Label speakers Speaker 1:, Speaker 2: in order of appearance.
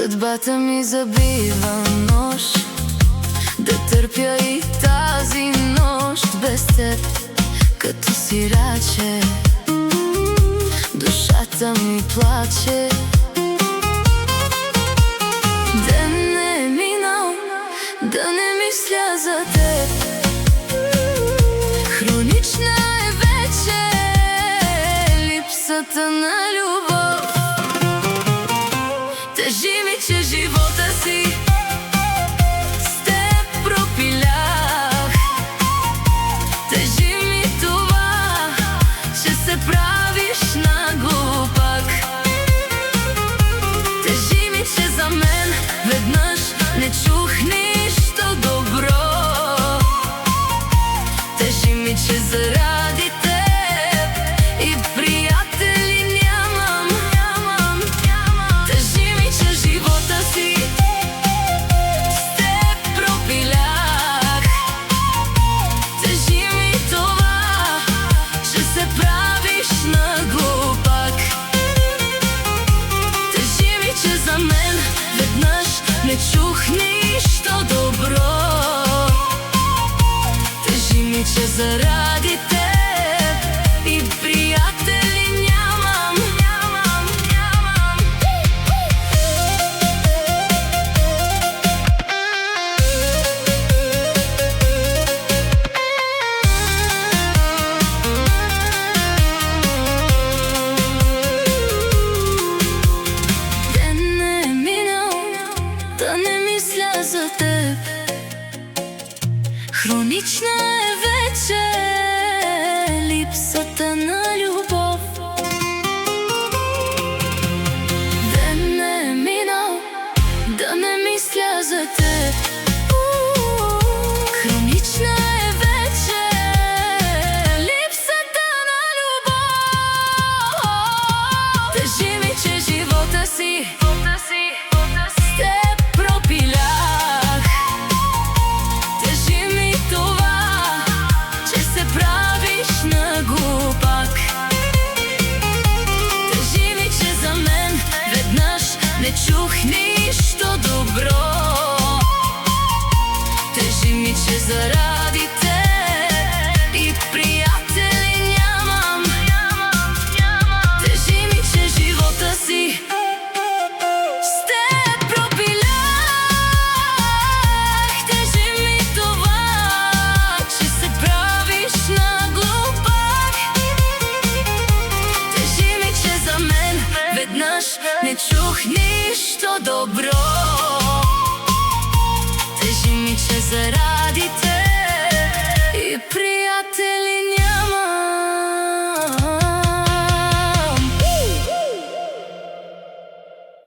Speaker 1: Съдбата ми забива нож да търпя и тази нощ без теб, като сираче. Душата ми плаче. Ден не е минал, да не мисля за теб. Хронична е вече липсата на любов. Тежи ми, че живота си с теб пропилях. Тежи ми това, че се правиш на глупак. Тежи ми, че за мен веднъж не чух нищо добро. Тежи ми, че заради теб и приятели нямам. Тежи ми, че живота си с теб пропилях. Тежи ми това, че се правиш на глупак. Тежи ми, че за мен веднъж не чух нищо добро. Тежи ми, че заради теб и приятели нямам. Ден не е минал, да не мисля за теб. Хронична е вече липсата на любов. Ден не е минал, да не мисля за теб. Хронична е вече липсата на любов. Тежи ми, че живота си с теб пропилях. Тежи ми това, че се правиш на глупак. Тежи ми, че за мен веднъж не чух нищо добро. Тежи ми, че заради теб и приятели нямам. Тежи ми, че живота си с теб пропилях. Тежи ми това, че се правиш на глупак. Тежи ми, че за мен веднъж не чух нищо добро. Тежи ми, че заради теб